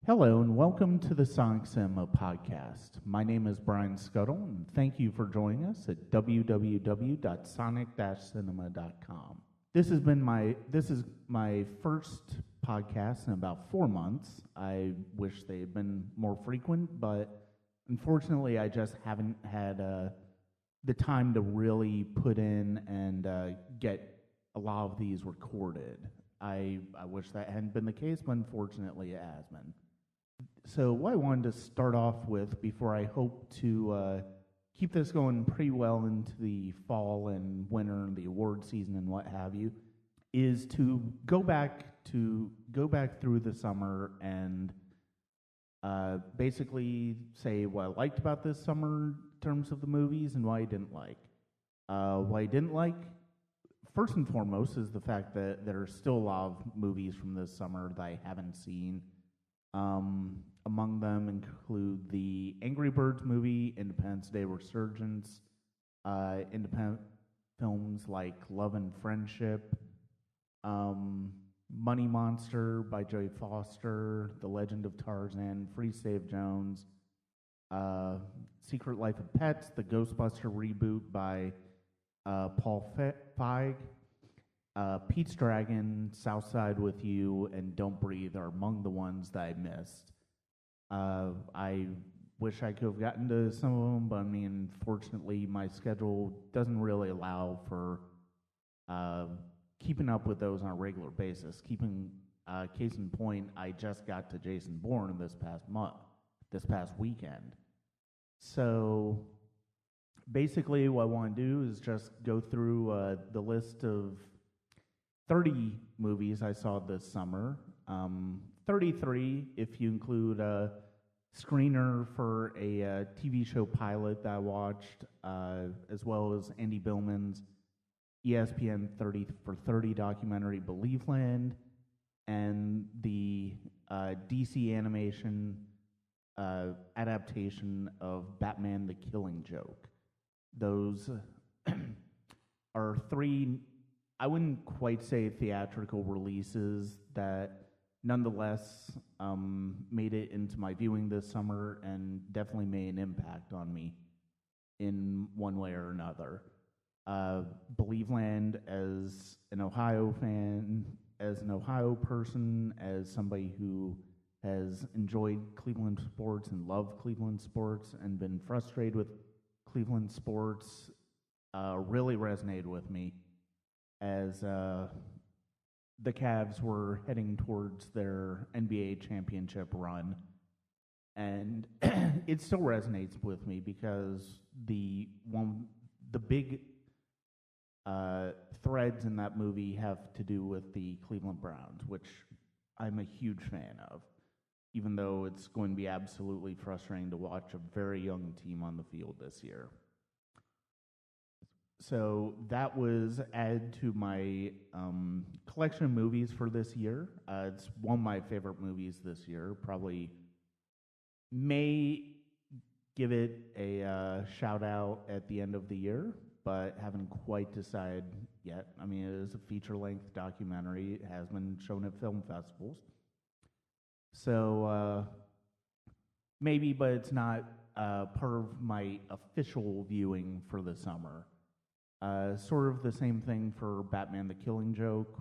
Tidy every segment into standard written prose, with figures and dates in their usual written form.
Hello and welcome to the Sonic Cinema podcast. My name is Brian Scuttle and thank you for joining us at www.sonic-cinema.com. This is my first podcast in about 4 months. I wish they had been more frequent, but unfortunately I just haven't had the time to really put in and get a lot of these recorded. I wish that hadn't been the case, but unfortunately it has been. So what I wanted to start off with, before I hope to keep this going pretty well into the fall and winter and the award season and what have you, is to go back through the summer and basically say what I liked about this summer in terms of the movies and what I didn't like. What I didn't like, first and foremost, is the fact that there are still a lot of movies from this summer that I haven't seen. Among them include the Angry Birds movie, Independence Day Resurgence, independent films like Love and Friendship, Money Monster by Jodie Foster, The Legend of Tarzan, Free Save Jones, Secret Life of Pets, the Ghostbuster reboot by Paul Feig, Pete's Dragon, Southside with You, and Don't Breathe are among the ones that I missed. I wish I could have gotten to some of them, but I mean, fortunately, my schedule doesn't really allow for keeping up with those on a regular basis. Case in point, I just got to Jason Bourne this past weekend. So basically, what I want to do is just go through the list of 30 movies I saw this summer. 33 if you include a screener for a TV show pilot that I watched, as well as Andy Billman's ESPN 30 for 30 documentary Believeland, and the DC animation adaptation of Batman the Killing Joke. Those are three, I wouldn't quite say theatrical releases that nonetheless made it into my viewing this summer and definitely made an impact on me in one way or another. Believeland, as an Ohio fan, as an Ohio person, as somebody who has enjoyed Cleveland sports and loved Cleveland sports and been frustrated with Cleveland sports, really resonated with me as the Cavs were heading towards their NBA championship run. And it still resonates with me because the big threads in that movie have to do with the Cleveland Browns, which I'm a huge fan of, even though it's going to be absolutely frustrating to watch a very young team on the field this year. So that was added to my collection of movies for this year. It's one of my favorite movies this year. Probably may give it a shout out at the end of the year, but haven't quite decided yet. I mean, it is a feature-length documentary. It has been shown at film festivals. So maybe, but it's not part of my official viewing for the summer. Sort of the same thing for Batman the Killing Joke.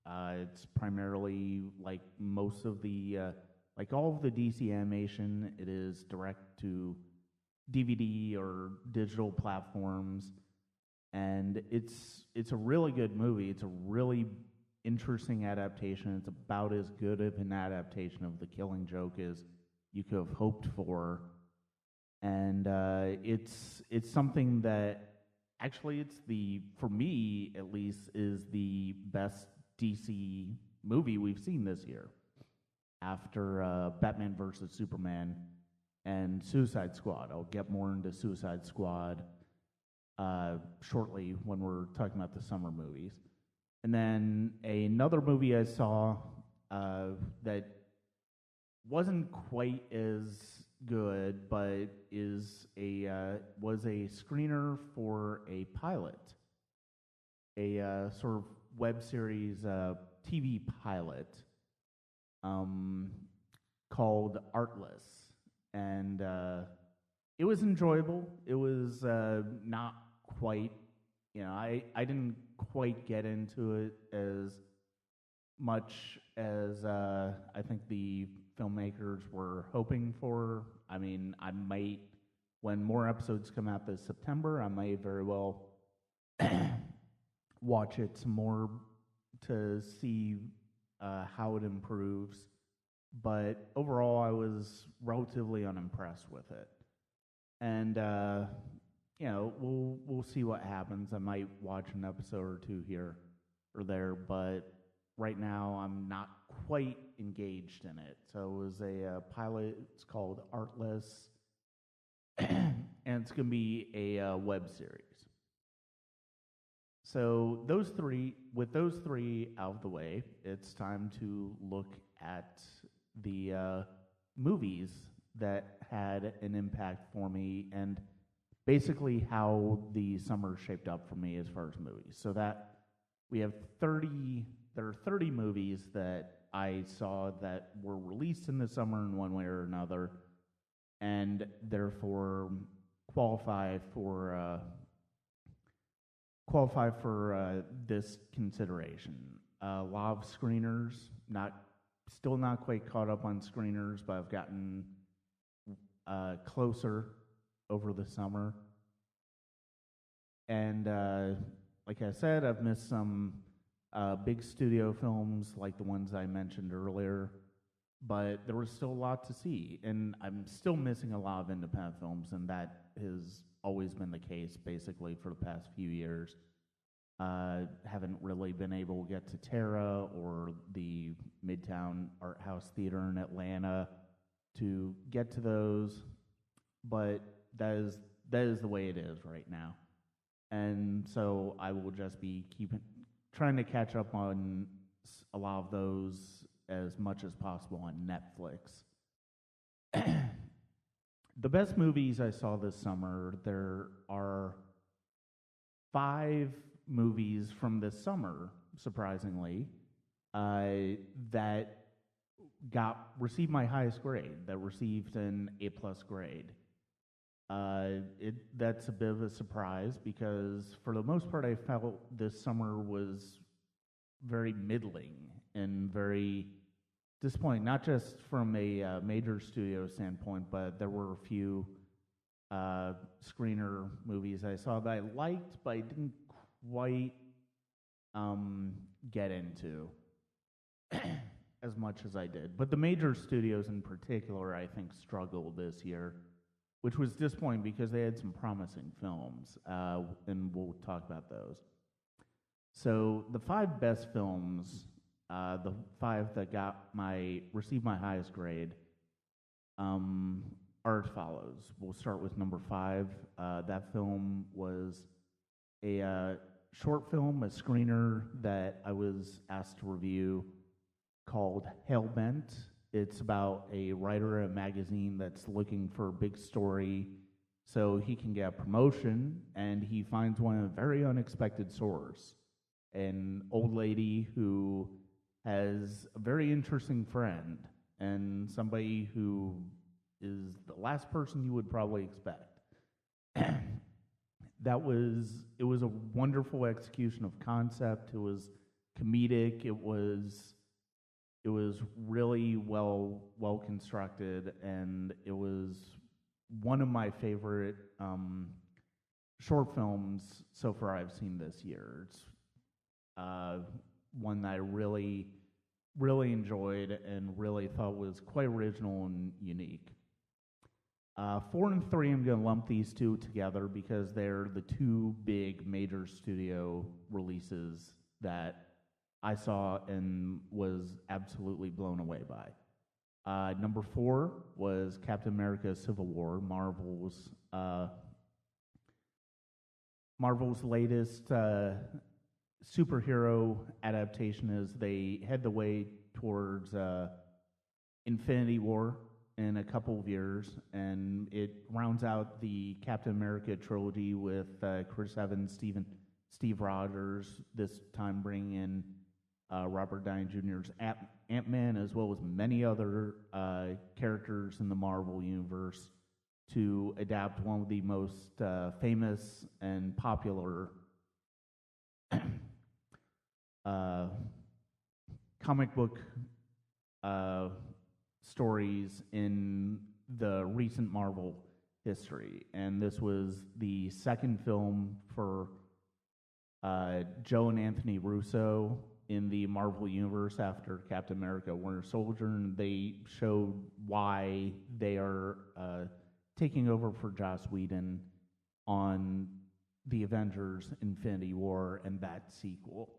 It's primarily like most of the, like all of the DC animation, it is direct to DVD or digital platforms. And it's a really good movie. It's a really interesting adaptation. It's about as good of an adaptation of The Killing Joke as you could have hoped for. And it's something that actually, for me at least, is the best DC movie we've seen this year, after Batman vs. Superman and Suicide Squad. I'll get more into Suicide Squad shortly when we're talking about the summer movies. And then another movie I saw that wasn't quite as good, but was a screener for a pilot, a sort of web series TV pilot called Artless, and it was enjoyable. It was not quite, I didn't quite get into it as much as I think the filmmakers were hoping for. I mean, I might, when more episodes come out this September, I may very well watch it some more to see how it improves. But overall, I was relatively unimpressed with it. And we'll see what happens. I might watch an episode or two here or there, but right now I'm not quite engaged in it. So it was a pilot. It's called Artless, and it's going to be a web series. So with those three out of the way, it's time to look at the movies that had an impact for me and basically how the summer shaped up for me as far as movies. So that we have there are 30 movies that I saw that were released in the summer in one way or another, and therefore qualify for this consideration. A lot of screeners, still not quite caught up on screeners, but I've gotten closer over the summer. And like I said, I've missed some big studio films like the ones I mentioned earlier, but there was still a lot to see. And I'm still missing a lot of independent films, and that has always been the case basically for the past few years. Haven't really been able to get to Terra or the Midtown Art House Theater in Atlanta to get to those, but that is the way it is right now. And so I will just be trying to catch up on a lot of those as much as possible on Netflix. The best movies I saw this summer, there are 5 movies from this summer, surprisingly, that received my highest grade, that received an A+ grade. That's a bit of a surprise because for the most part I felt this summer was very middling and very disappointing, not just from a major studio standpoint, but there were a few screener movies I saw that I liked, but I didn't quite get into as much as I did. But the major studios in particular, I think, struggled this year, which was disappointing because they had some promising films, and we'll talk about those. So the 5 best films, the 5 that received my highest grade, are as follows. We'll start with number 5. That film was a short film, a screener that I was asked to review called Hellbent. It's about a writer at a magazine that's looking for a big story so he can get a promotion, and he finds one in a very unexpected source. An old lady who has a very interesting friend and somebody who is the last person you would probably expect. It was a wonderful execution of concept. It was comedic. It was really well constructed, and it was one of my favorite short films so far I've seen this year. It's one that I really enjoyed and really thought was quite original and unique. 4 and 3, I'm going to lump these two together because they're the 2 big major studio releases that I saw and was absolutely blown away by. Number 4 was Captain America: Civil War, Marvel's latest superhero adaptation as they head the way towards Infinity War in a couple of years, and it rounds out the Captain America trilogy with Chris Evans, Steve Rogers, this time bringing in Robert Downey Jr.'s Ant-Man as well as many other characters in the Marvel Universe to adapt one of the most famous and popular comic book stories in the recent Marvel history. And this was the second film for Joe and Anthony Russo in the Marvel Universe after Captain America Winter Soldier, and they showed why they are taking over for Joss Whedon on the Avengers Infinity War and that sequel.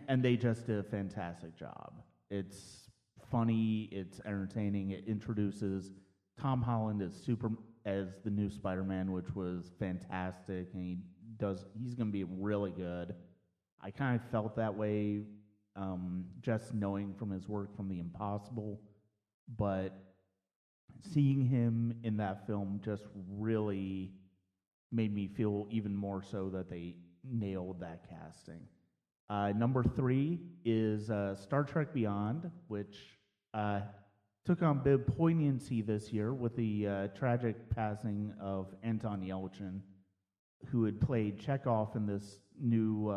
And they just did a fantastic job. It's funny, it's entertaining, it introduces Tom Holland as the new Spider-Man, which was fantastic, and he's going to be really good. I kind of felt that way just knowing from his work from The Impossible, but seeing him in that film just really made me feel even more so that they nailed that casting. Number 3 is Star Trek Beyond, which took on a bit of poignancy this year with the tragic passing of Anton Yelchin, who had played Chekhov in this new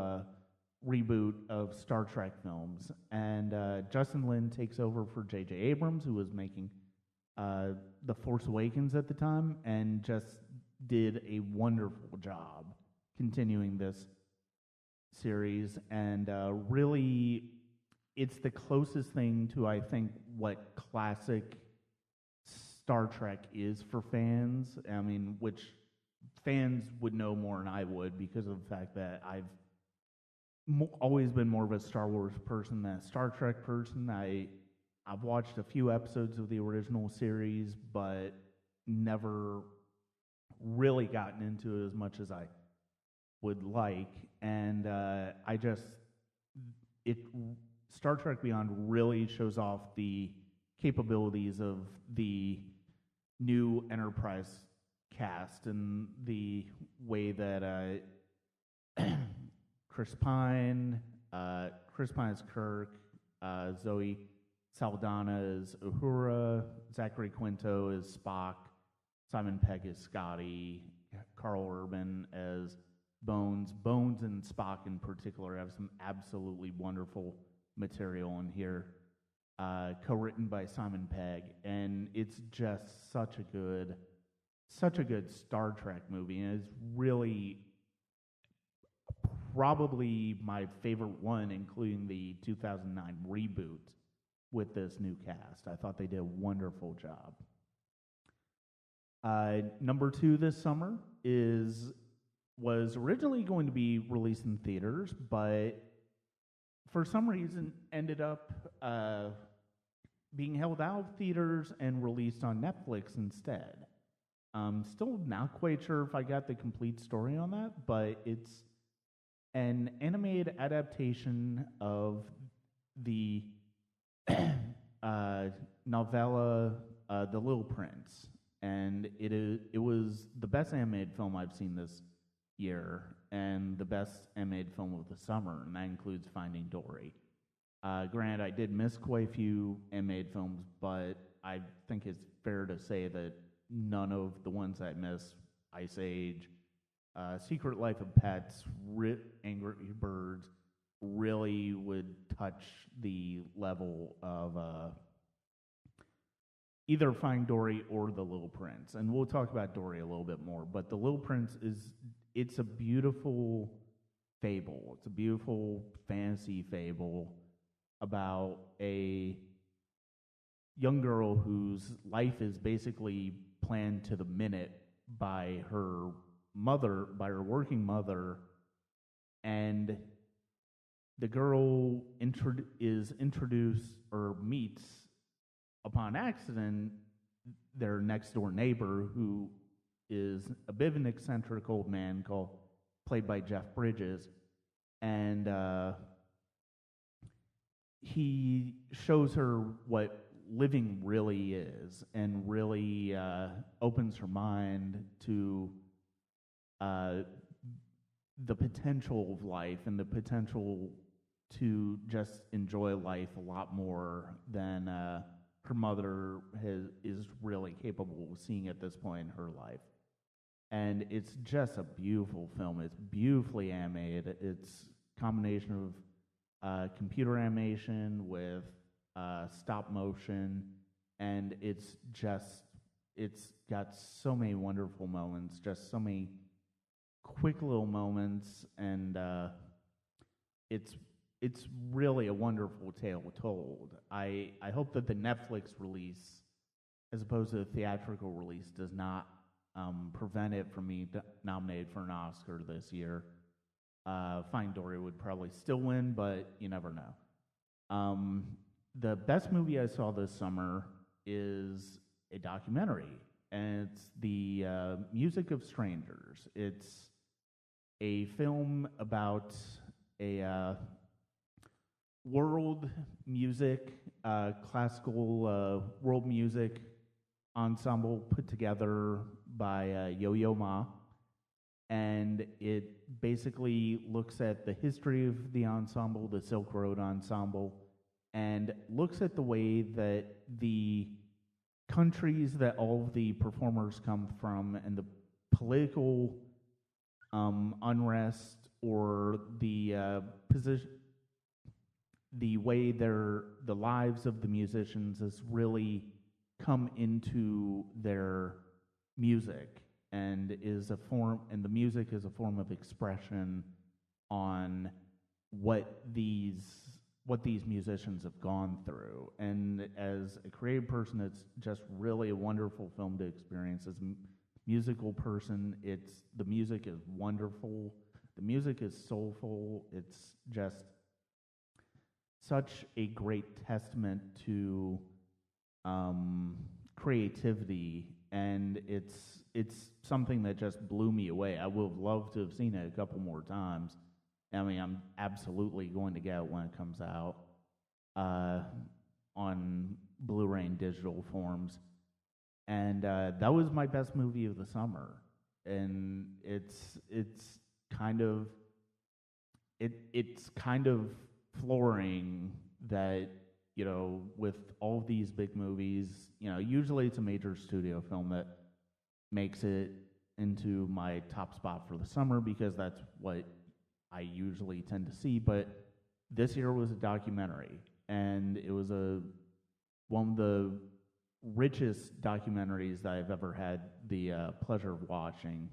reboot of Star Trek films. And Justin Lin takes over for J.J. Abrams, who was making The Force Awakens at the time, and just did a wonderful job continuing this series. And really, it's the closest thing to, I think, what classic Star Trek is for fans. I mean, which fans would know more than I would because of the fact that I've always been more of a Star Wars person than a Star Trek person. I've watched a few episodes of the original series, but never really gotten into it as much as I would like. And Star Trek Beyond really shows off the capabilities of the new Enterprise cast and the way that Chris Pine is Kirk, Zoe Saldana is Uhura, Zachary Quinto is Spock, Simon Pegg is Scotty, Carl Urban as Bones. Bones and Spock in particular have some absolutely wonderful material in here, co-written by Simon Pegg, and it's just such a good Star Trek movie, and it's really probably my favorite one, including the 2009 reboot with this new cast. I thought they did a wonderful job. Number 2 this summer was originally going to be released in theaters, but for some reason ended up being held out of theaters and released on Netflix instead. Still not quite sure if I got the complete story on that, but it's an animated adaptation of the novella The Little Prince, and it was the best animated film I've seen this year, and the best animated film of the summer, and that includes Finding Dory. Granted, I did miss quite a few animated films, but I think it's fair to say that none of the ones I missed, Ice Age, Secret Life of Pets, Angry Birds, really would touch the level of either Finding Dory or The Little Prince. And we'll talk about Dory a little bit more, but The Little Prince it's a beautiful fable. It's a beautiful fantasy fable about a young girl whose life is basically planned to the minute by her working mother, and the girl is introduced or meets upon accident their next door neighbor, who is a bit of an eccentric old man played by Jeff Bridges, and he shows her what living really is, and really opens her mind to the potential of life and the potential to just enjoy life a lot more than her mother is really capable of seeing at this point in her life. And it's just a beautiful film. It's beautifully animated. It's a combination of computer animation with stop motion, and it's got so many wonderful moments, just so many quick little moments, and it's really a wonderful tale told. I hope that the Netflix release, as opposed to the theatrical release, does not prevent it from being nominated for an Oscar this year. Finding Dory would probably still win, but you never know. The best movie I saw this summer is a documentary, and it's The Music of Strangers. It's a film about a world music, classical world music ensemble put together by Yo-Yo Ma, and it basically looks at the history of the ensemble, the Silk Road Ensemble, and looks at the way that the countries that all of the performers come from and the political unrest or the position, the way the lives of the musicians has really come into their music, and the music is a form of expression on what these musicians have gone through. And as a creative person, it's just really a wonderful film to experience. As a musical person, the music is wonderful. The music is soulful. It's just such a great testament to creativity, and it's something that just blew me away. I would have loved to have seen it a couple more times. I mean, I'm absolutely going to get it when it comes out on Blu-ray and digital forms. And that was my best movie of the summer. And it's kind of flooring that, you know, with all of these big movies, you know, usually it's a major studio film that makes it into my top spot for the summer because that's what I usually tend to see. But this year was a documentary, and it was one of the richest documentaries that I've ever had the pleasure of watching.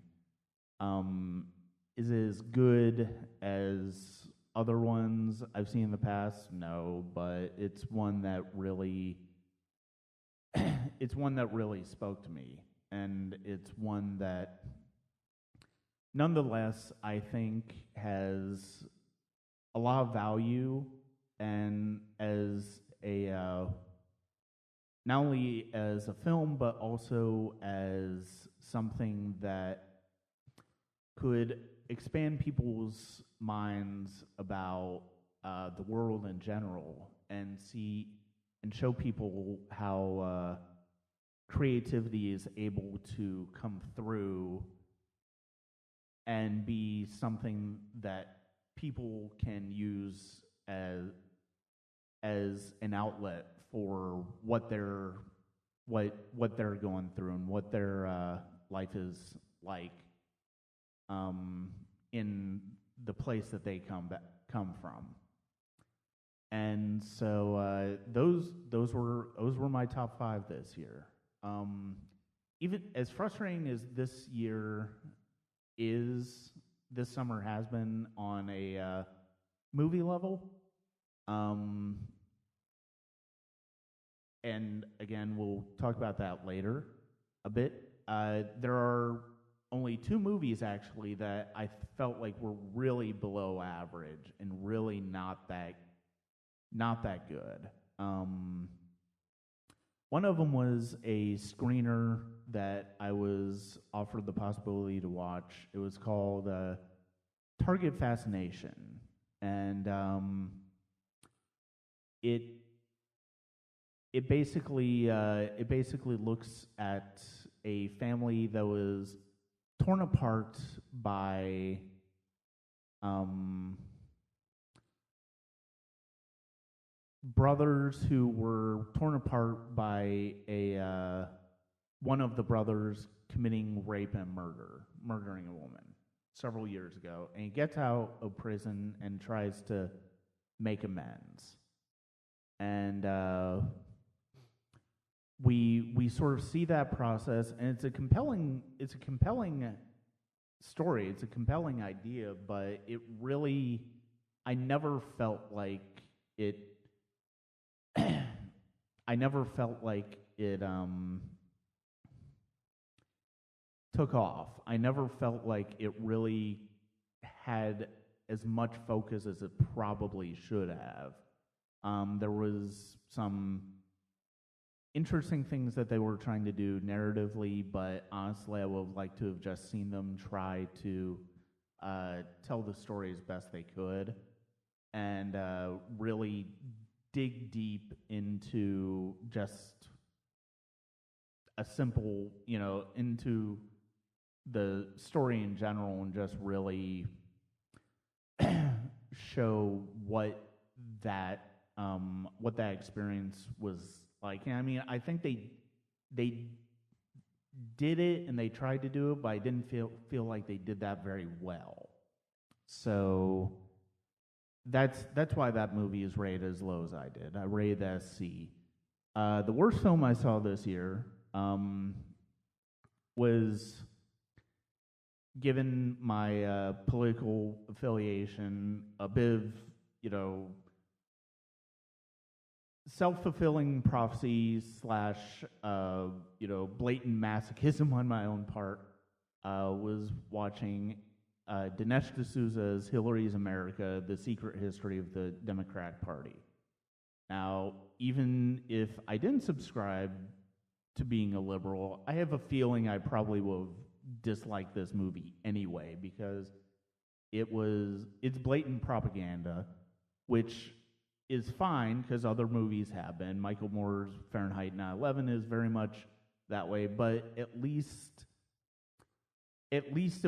Is it as good as other ones I've seen in the past? No, but it's one that really spoke to me, and it's one that nonetheless I think has a lot of value, and as a not only as a film but also as something that could expand people's minds about the world in general, and show people how creativity is able to come through and be something that people can use as an outlet for what they're going through and what their life is like in the place that they come from. And so those were my top 5 this year. Even as frustrating as this summer has been on a movie level, and again, we'll talk about that later a bit. There are only 2 movies actually that I felt like were really below average and really not that good. One of them was a screener that I was offered the possibility to watch. It was called Target Fascination, and it basically looks at a family that was torn apart by brothers who were torn apart by one of the brothers committing rape and murdering a woman several years ago, and he gets out of prison and tries to make amends. And we sort of see that process, and it's a compelling story. It's a compelling idea, but it really, I never felt like it. I never felt like it took off. I never felt like it really had as much focus as it probably should have. There was some interesting things that they were trying to do narratively, but honestly, I would have liked to have just seen them try to tell the story as best they could and really dig deep into just a simple, into the story in general and just really show what that experience was like. And I mean, I think they did it and they tried to do it, but I didn't feel like they did that very well. So that's why that movie is rated as low as I did. I rated as C. The worst film I saw this year was, given my political affiliation, a bit of, self-fulfilling prophecy / blatant masochism on my own part. Was watching Dinesh D'Souza's Hillary's America, The Secret History of the Democratic Party. Now, even if I didn't subscribe to being a liberal, I have a feeling I probably would have disliked this movie anyway, because it's blatant propaganda, which is fine because other movies have been. Michael Moore's Fahrenheit 9/11 is very much that way, but at least it was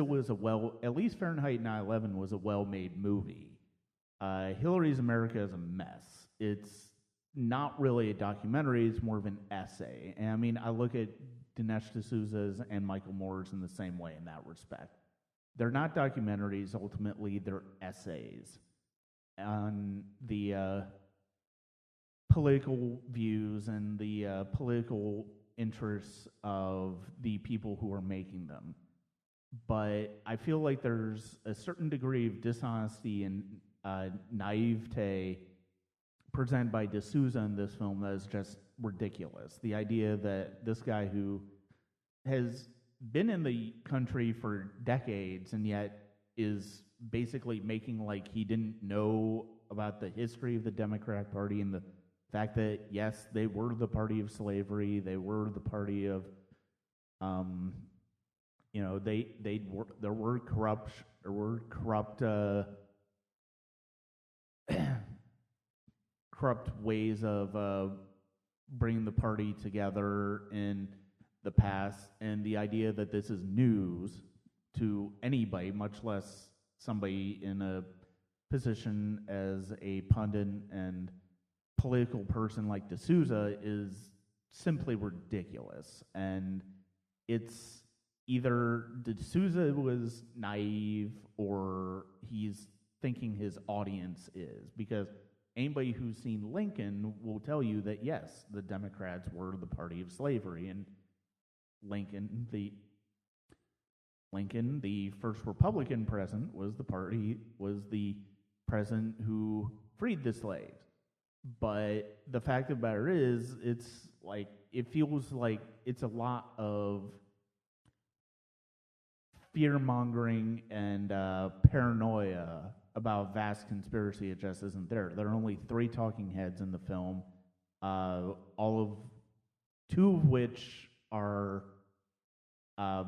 at least Fahrenheit 9/11 was a well-made movie. Hillary's America is a mess. It's not really a documentary, it's more of an essay. And I mean, I look at Dinesh D'Souza's and Michael Moore's in the same way in that respect. They're not documentaries, ultimately, they're essays on the political views and the political interests of the people who are making them. But I feel like there's a certain degree of dishonesty and naivete presented by D'Souza in this film that is just ridiculous. The idea that this guy who has been in the country for decades and yet is basically making like he didn't know about the history of the Democratic Party and the fact that, yes, they were the party of slavery, they were the party of, there were corrupt ways of bringing the party together in the past, and the idea that this is news to anybody, much less somebody in a position as a pundit and political person like D'Souza, is simply ridiculous. And it's either D'Souza was naive or he's thinking his audience is, because anybody who's seen Lincoln will tell you that, yes, the Democrats were the party of slavery, and Lincoln, the first Republican president, was the president who freed the slaves. But the fact of the matter is, it feels like it's a lot of fear-mongering and paranoia about vast conspiracy. It just isn't there. There are only 3 talking heads in the film, two of which are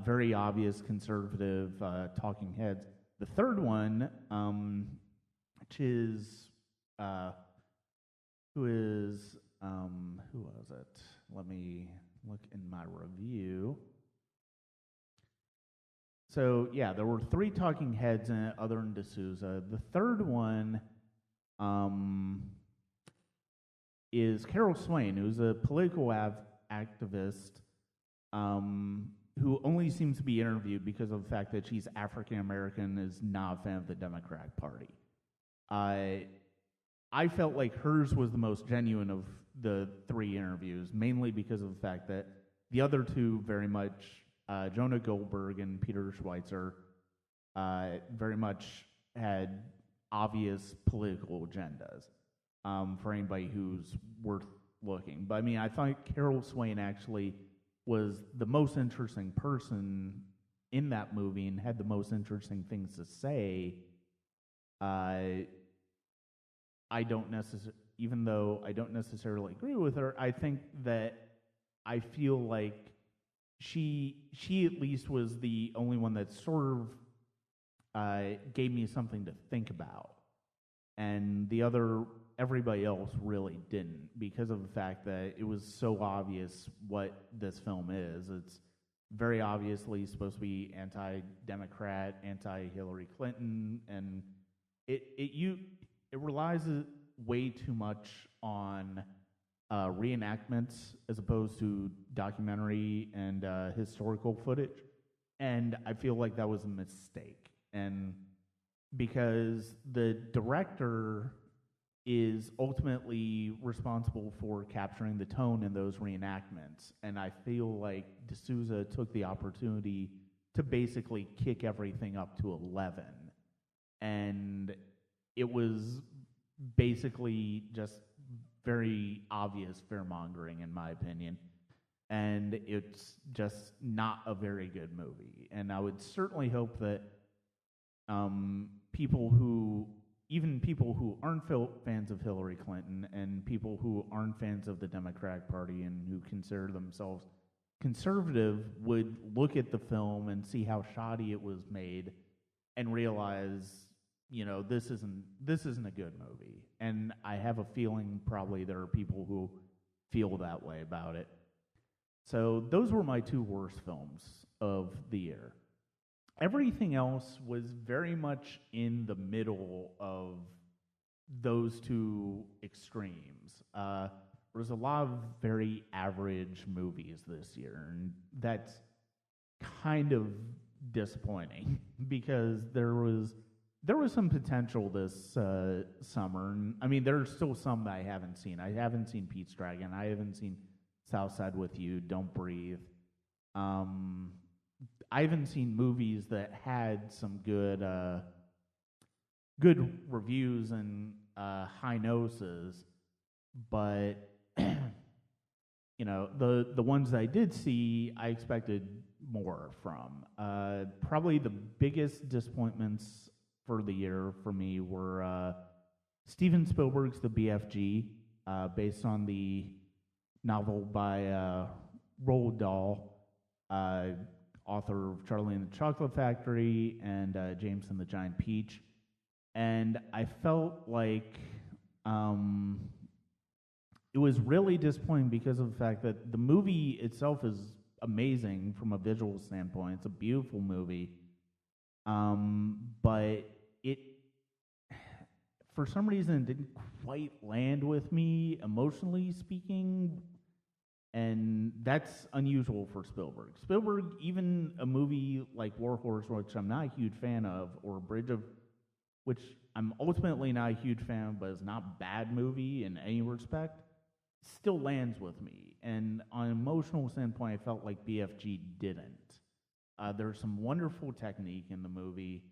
very obvious conservative talking heads. The third one, which is who was it? Let me look in my review. So yeah, there were 3 talking heads in it other than D'Souza. The third one, is Carol Swain, who's a political activist who only seems to be interviewed because of the fact that she's African American, is not a fan of the Democratic Party. I felt like hers was the most genuine of the three interviews, mainly because of the fact that the other two very much, Jonah Goldberg and Peter Schweitzer, very much had obvious political agendas for anybody who's worth looking. But I mean, I thought Carol Swain actually was the most interesting person in that movie and had the most interesting things to say. I don't necessarily, even though I don't necessarily agree with her, I think that I feel like she at least was the only one that sort of gave me something to think about, and everybody else really didn't, because of the fact that it was so obvious what this film is. It's very obviously supposed to be anti-Democrat, anti-Hillary Clinton, and it relies way too much on reenactments as opposed to documentary and historical footage. And I feel like that was a mistake. And because the director is ultimately responsible for capturing the tone in those reenactments. And I feel like D'Souza took the opportunity to basically kick everything up to 11. And it was basically just very obvious fear-mongering, in my opinion. And it's just not a very good movie. And I would certainly hope that people who aren't fans of Hillary Clinton and people who aren't fans of the Democratic Party and who consider themselves conservative would look at the film and see how shoddy it was made and realize, this isn't a good movie. And I have a feeling probably there are people who feel that way about it. So those were my two worst films of the year. Everything else was very much in the middle of those two extremes. There was a lot of very average movies this year, and that's kind of disappointing because there was some potential this summer. And, I mean, there's still some that I haven't seen. I haven't seen Pete's Dragon. I haven't seen Southside with You, Don't Breathe. I haven't seen movies that had some good reviews and high noses, but the ones that I did see, I expected more from. Probably the biggest disappointments for the year for me were Steven Spielberg's The BFG, based on the novel by Roald Dahl, author of Charlie and the Chocolate Factory and James and the Giant Peach. And I felt like it was really disappointing because of the fact that the movie itself is amazing from a visual standpoint. It's a beautiful movie. But it, for some reason, it didn't quite land with me, emotionally speaking. And that's unusual for Spielberg. Spielberg, even a movie like War Horse, which I'm not a huge fan of, or Bridge of, which I'm ultimately not a huge fan of, but it's not a bad movie in any respect, still lands with me. And on an emotional standpoint, I felt like BFG didn't. There's some wonderful technique in the movie,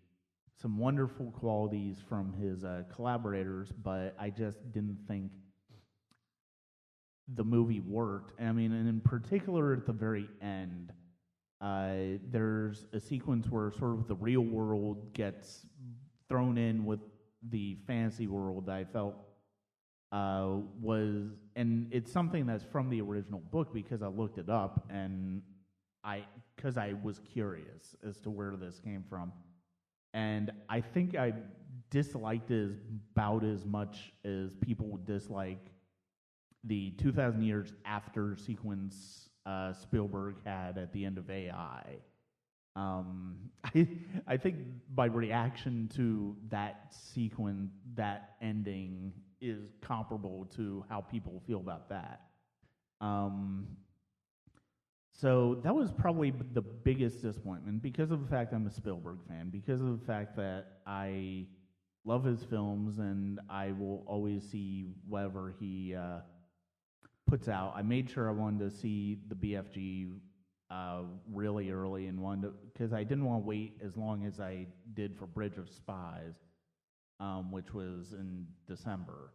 some wonderful qualities from his collaborators, but I just didn't think the movie worked. I mean, and in particular at the very end, there's a sequence where sort of the real world gets thrown in with the fantasy world that I felt was, and it's something that's from the original book because I looked it up and because I was curious as to where this came from. And I think I disliked it about as much as people dislike the 2,000 years after sequence Spielberg had at the end of AI. I think my reaction to that sequence, that ending, is comparable to how people feel about that. Um, so that was probably the biggest disappointment because of the fact I'm a Spielberg fan, because of the fact that I love his films and I will always see whatever he puts out. I made sure I wanted to see the BFG really early and wanted because I didn't want to wait as long as I did for Bridge of Spies, which was in December.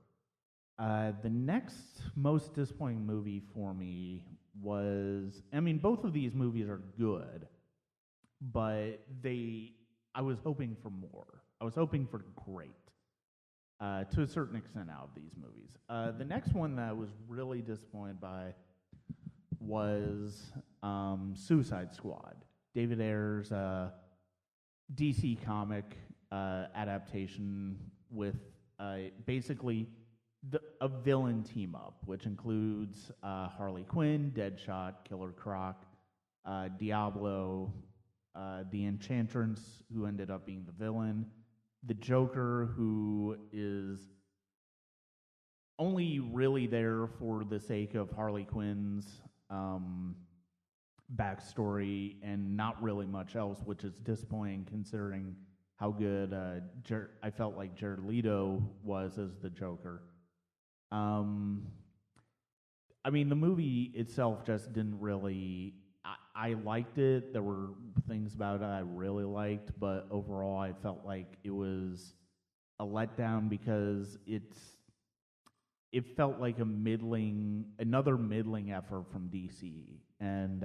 The next most disappointing movie for me was, I mean, both of these movies are good, but I was hoping for more. I was hoping for great, to a certain extent out of these movies. The next one that I was really disappointed by was Suicide Squad, David Ayer's DC comic adaptation with basically a villain team up, which includes Harley Quinn, Deadshot, Killer Croc, Diablo, the Enchantress, who ended up being the villain, the Joker, who is only really there for the sake of Harley Quinn's backstory and not really much else, which is disappointing considering how good I felt like Jared Leto was as the Joker. I mean, the movie itself just didn't really. I liked it. There were things about it I really liked, but overall, I felt like it was a letdown because it felt like another middling effort from DC, and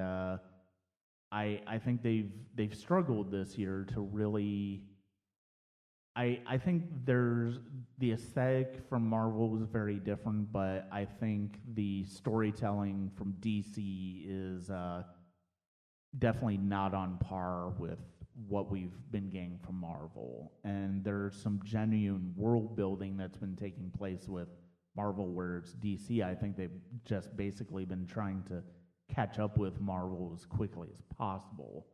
I think they've struggled this year to really. I think the aesthetic from Marvel was very different, but I think the storytelling from DC is definitely not on par with what we've been getting from Marvel. And there's some genuine world building that's been taking place with Marvel, where it's DC. I think they've just basically been trying to catch up with Marvel as quickly as possible.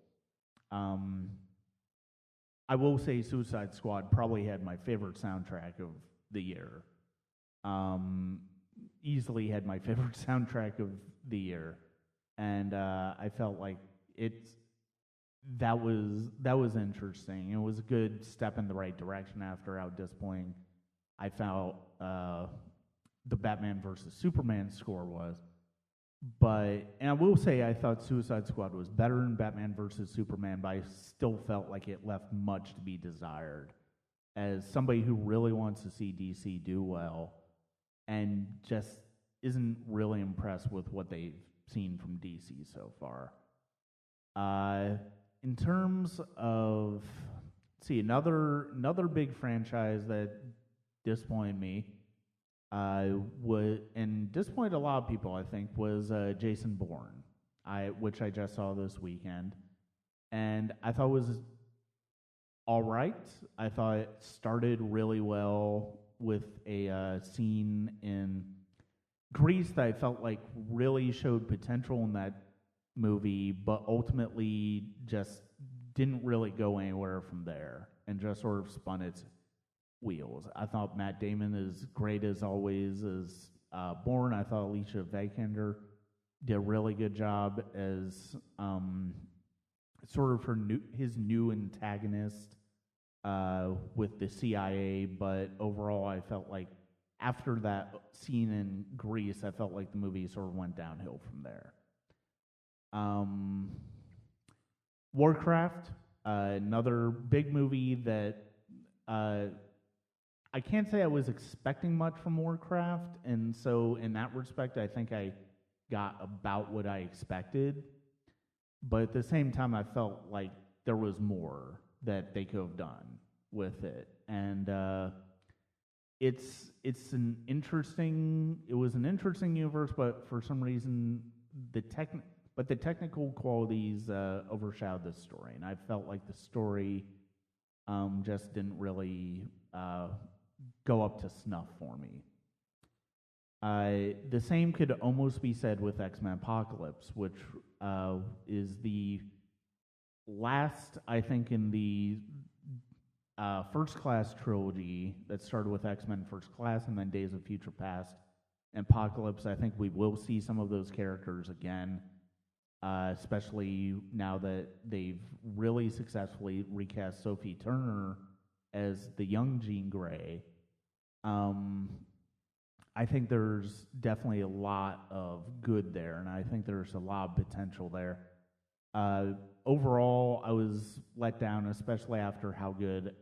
I will say Suicide Squad probably had my favorite soundtrack of the year. Easily had my favorite soundtrack of the year. And I felt like that was interesting. It was a good step in the right direction after how disappointing I felt the Batman versus Superman score was. And I will say I thought Suicide Squad was better than Batman versus Superman, but I still felt like it left much to be desired. As somebody who really wants to see DC do well and just isn't really impressed with what they've seen from DC so far. In terms of, another big franchise that disappointed me, and disappointed a lot of people, I think, was Jason Bourne, which I just saw this weekend, and I thought was all right. I thought it started really well with a scene in Greece that I felt like really showed potential in that movie, but ultimately just didn't really go anywhere from there and just sort of spun its wheels. I thought Matt Damon is great as always as Bourne. I thought Alicia Vikander did a really good job as sort of his new antagonist with the CIA, but overall I felt like after that scene in Greece, I felt like the movie sort of went downhill from there. Warcraft, another big movie that I can't say I was expecting much from Warcraft, and so in that respect, I think I got about what I expected. But at the same time, I felt like there was more that they could have done with it, and it was an interesting universe, but for some reason the technical qualities overshadowed the story, and I felt like the story just didn't really go up to snuff for me. The same could almost be said with X-Men Apocalypse, which is the last, I think, in the First Class trilogy that started with X-Men First Class and then Days of Future Past and Apocalypse. I think we will see some of those characters again, especially now that they've really successfully recast Sophie Turner as the young Jean Grey. I think there's definitely a lot of good there, and I think there's a lot of potential there. Overall, I was let down, especially after how good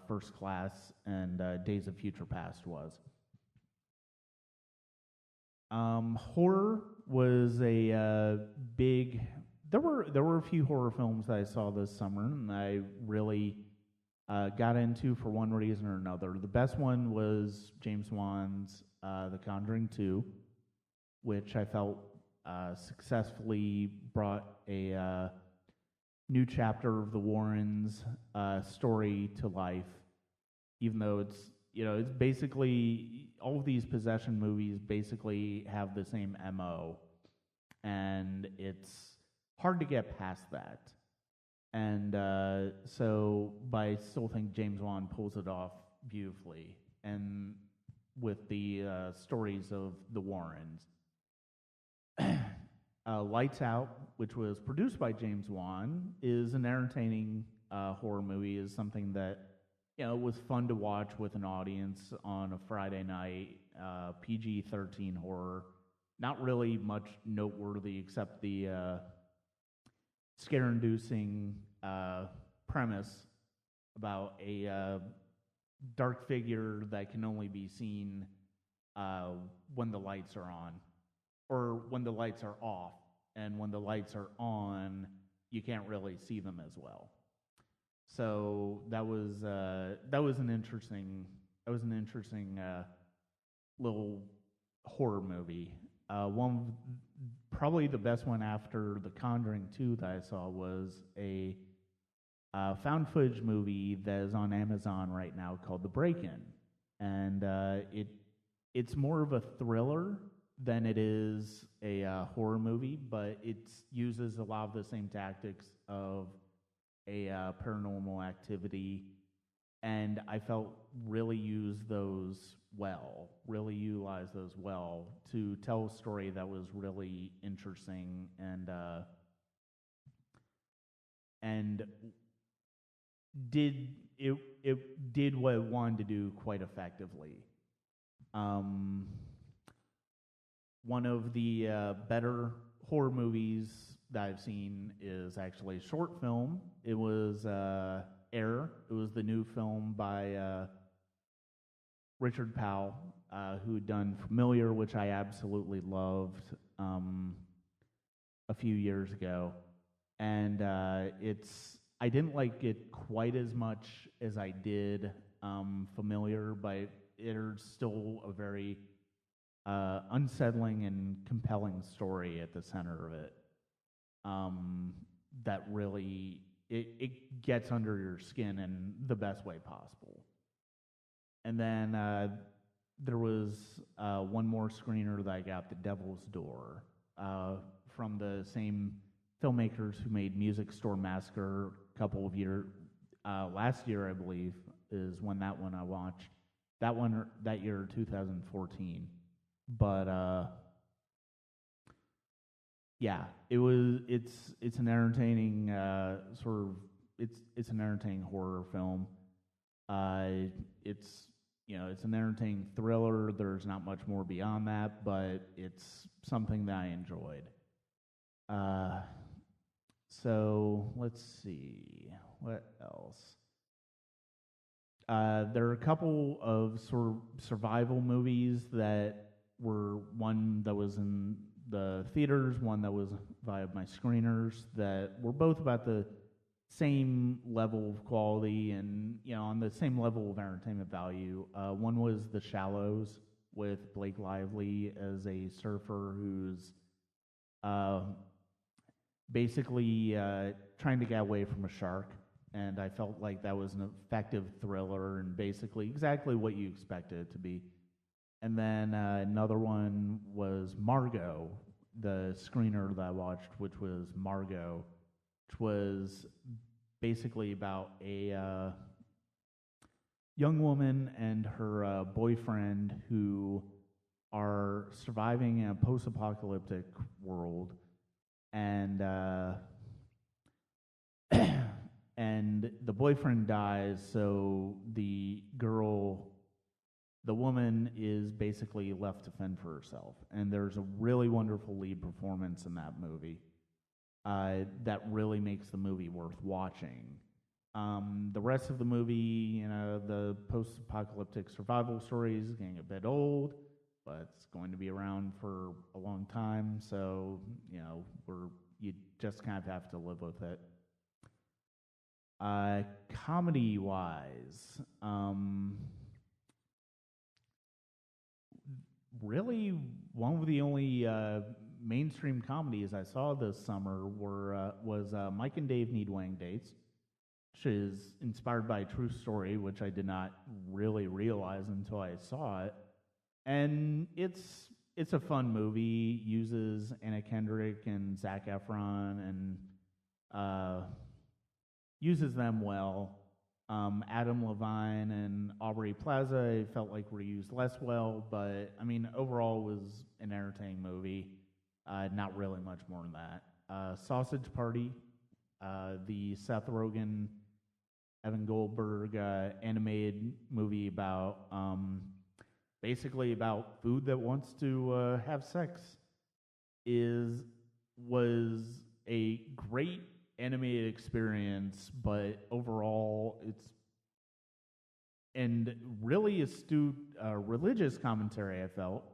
First Class and Days of Future Past was. Horror was a big. There were a few horror films that I saw this summer, and I really got into for one reason or another. The best one was James Wan's The Conjuring 2, which I felt successfully brought a new chapter of the Warrens' story to life. Even though it's basically all of these possession movies basically have the same MO, and it's hard to get past that. And but I still think James Wan pulls it off beautifully, and with the stories of the Warrens. Lights Out, which was produced by James Wan, is an entertaining horror movie. Is something that was fun to watch with an audience on a Friday night. PG-13 horror, not really much noteworthy except the scare-inducing premise about a dark figure that can only be seen when the lights are on, or when the lights are off, and when the lights are on, you can't really see them as well. So that was an interesting little horror movie. Probably the best one after The Conjuring 2 that I saw was a found footage movie that is on Amazon right now called The Break-In, and it's more of a thriller than it is a horror movie, but it uses a lot of the same tactics of a Paranormal Activity, and I felt really utilize those well to tell a story that was really interesting and did what it wanted to do quite effectively. One of the better horror movies that I've seen is actually a short film. It was Air. It was the new film by Richard Powell, who had done Familiar, which I absolutely loved a few years ago. And I didn't like it quite as much as I did Familiar, but it's still a very unsettling and compelling story at the center of it. That really it gets under your skin in the best way possible. And then there was one more screener that I got, The Devil's Door, from the same filmmakers who made Music Store Massacre a couple of years. Last year, I believe, is when that one I watched. That year, 2014. But yeah, it's an entertaining it's an entertaining horror film. It's an entertaining thriller. There's not much more beyond that, but it's something that I enjoyed. So let's see what else. There are a couple of sort of survival movies that were one that was in the theaters, one that was via my screeners, that were both about the same level of quality and on the same level of entertainment value. One was The Shallows with Blake Lively as a surfer who's basically trying to get away from a shark, and I felt like that was an effective thriller and basically exactly what you expected it to be. And then another one was Margot, the screener that I watched, which was Margot, which was basically about a young woman and her boyfriend who are surviving in a post-apocalyptic world, and and the boyfriend dies, so the woman is basically left to fend for herself. And there's a really wonderful lead performance in that movie that really makes the movie worth watching. The rest of the movie, the post-apocalyptic survival story is getting a bit old, but it's going to be around for a long time, so you just kind of have to live with it. Comedy-wise, really one of the only mainstream comedies I saw this summer was Mike and Dave Need Wedding Dates, which is inspired by a true story, which I did not really realize until I saw it. And it's a fun movie. Uses Anna Kendrick and Zac Efron and uses them well. Adam Levine and Aubrey Plaza I felt like were used less well, but I mean overall it was an entertaining movie. Not really much more than that. Sausage Party, the Seth Rogen, Evan Goldberg animated movie about basically about food that wants to have sex, was a great animated experience, but overall and really astute religious commentary, I felt,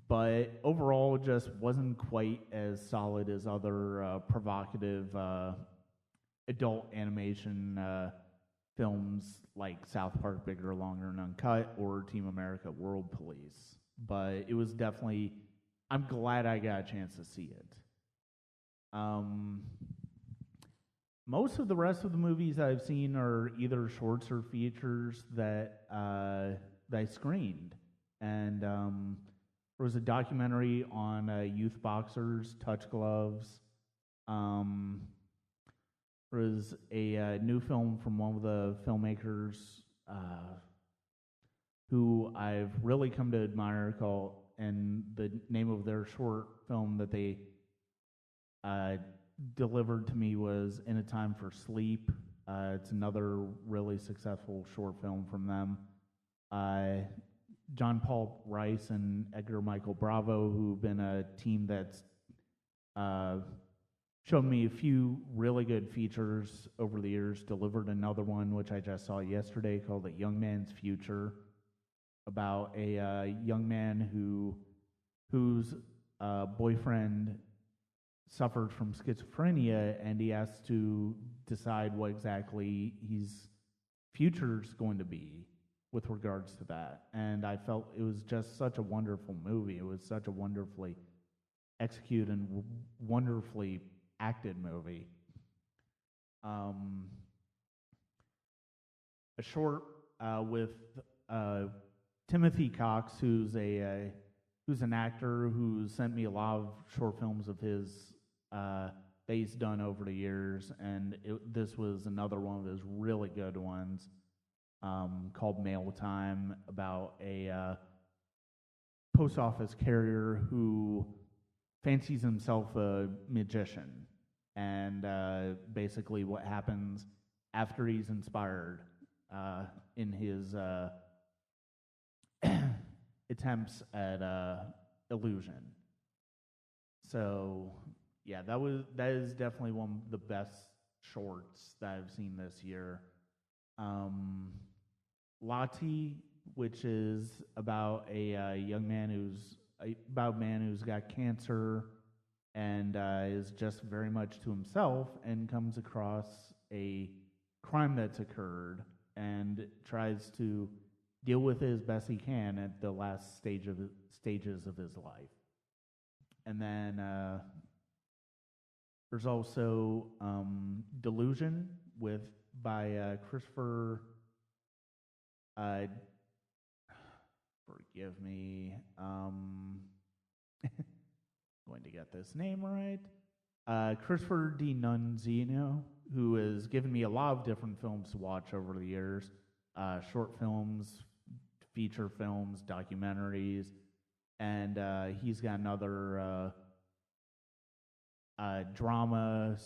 but overall just wasn't quite as solid as other provocative adult animation films like South Park Bigger, Longer, and Uncut or Team America World Police. But it was definitely, I'm glad I got a chance to see it. Most of the rest of the movies I've seen are either shorts or features that I screened. And there was a documentary on youth boxers, touch gloves. There was a new film from one of the filmmakers who I've really come to admire and the name of their short film that they delivered to me was In a Time for Sleep. It's another really successful short film from them. John Paul Rice and Edgar Michael Bravo, who've been a team that's shown me a few really good features over the years, delivered another one, which I just saw yesterday, called A Young Man's Future, about a young man whose boyfriend suffered from schizophrenia, and he has to decide what exactly his future's going to be with regards to that. And I felt it was just such a wonderful movie. It was such a wonderfully executed and wonderfully acted movie. A short with Timothy Cox, who's an actor who sent me a lot of short films of his that he's done over the years, and this was another one of his really good ones, called Mail Time, about a post office carrier who fancies himself a magician, and basically what happens after he's inspired in his attempts at illusion. So yeah, that is definitely one of the best shorts that I've seen this year. Lottie, which is about a young man who's got cancer and is just very much to himself, and comes across a crime that's occurred and tries to deal with it as best he can at the last stages of his life. And then there's also Delusion by Christopher. Forgive me. Going to get this name right. Christopher D. Nunzino, who has given me a lot of different films to watch over the years. short films, feature films, documentaries, and he's got another drama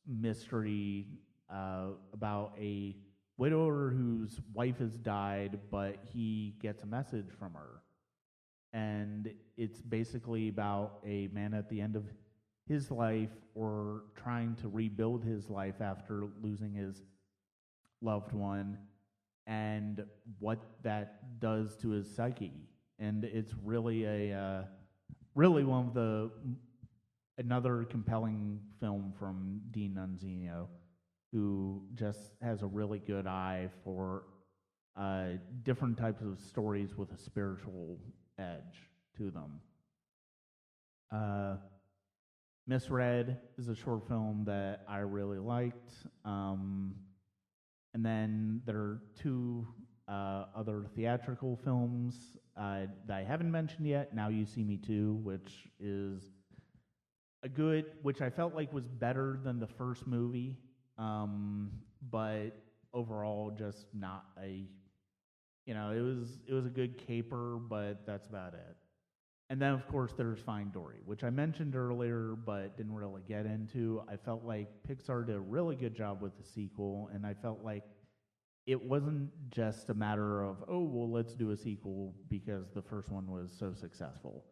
mystery about a widower whose wife has died, but he gets a message from her. And it's basically about a man at the end of his life or trying to rebuild his life after losing his loved one and what that does to his psyche. And it's really really one of another compelling film from Dean Nunzino, who just has a really good eye for different types of stories with a spiritual edge to them. Misread is a short film that I really liked. And then there are two other theatrical films that I haven't mentioned yet. Now You See Me Too, which is which I felt like was better than the first movie, but overall just not it was a good caper, but that's about it. And then, of course, there's Finding Dory, which I mentioned earlier, but didn't really get into. I felt like Pixar did a really good job with the sequel, and I felt like it wasn't just a matter of, oh, well, let's do a sequel because the first one was so successful.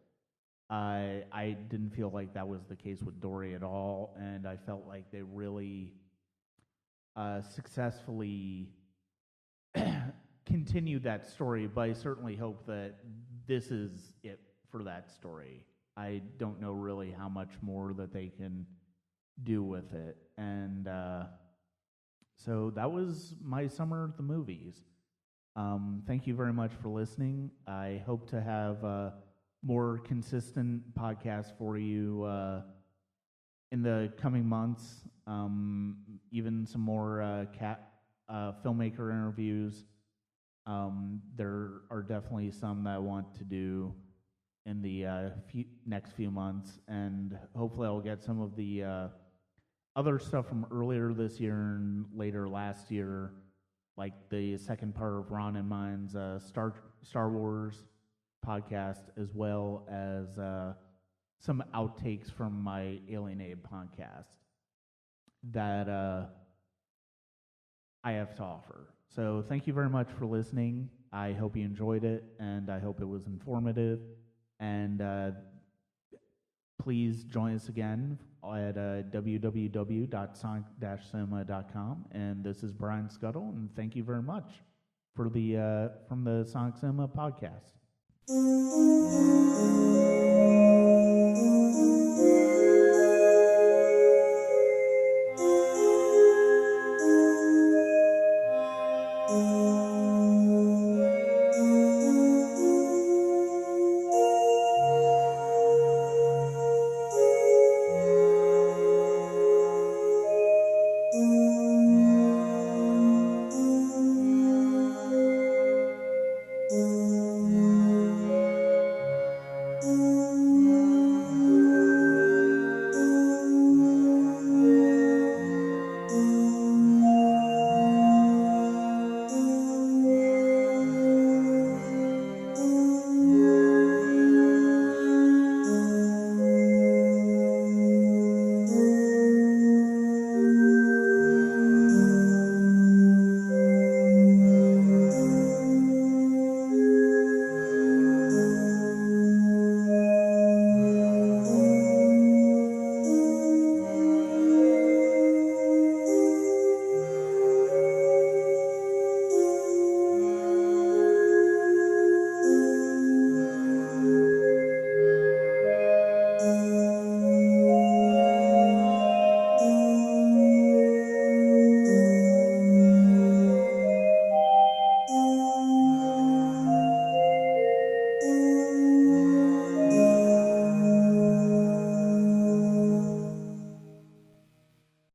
I didn't feel like that was the case with Dory at all, and I felt like they really successfully continued that story, but I certainly hope that this is it for that story. I don't know really how much more that they can do with it. And so that was my summer at the movies. Thank you very much for listening. I hope to have more consistent podcasts for you in the coming months, even some more filmmaker interviews. There are definitely some that I want to do in the next few months, and hopefully I'll get some of the other stuff from earlier this year and later last year, like the second part of Ron and mine's Star Wars podcast, as well as some outtakes from my Alienated podcast that I have to offer. So thank you very much for listening. I hope you enjoyed it, and I hope it was informative. And please join us again at www.sonic-cinema.com. And this is Brian Scuttle, and thank you very much for from the Sonic Cinema podcast.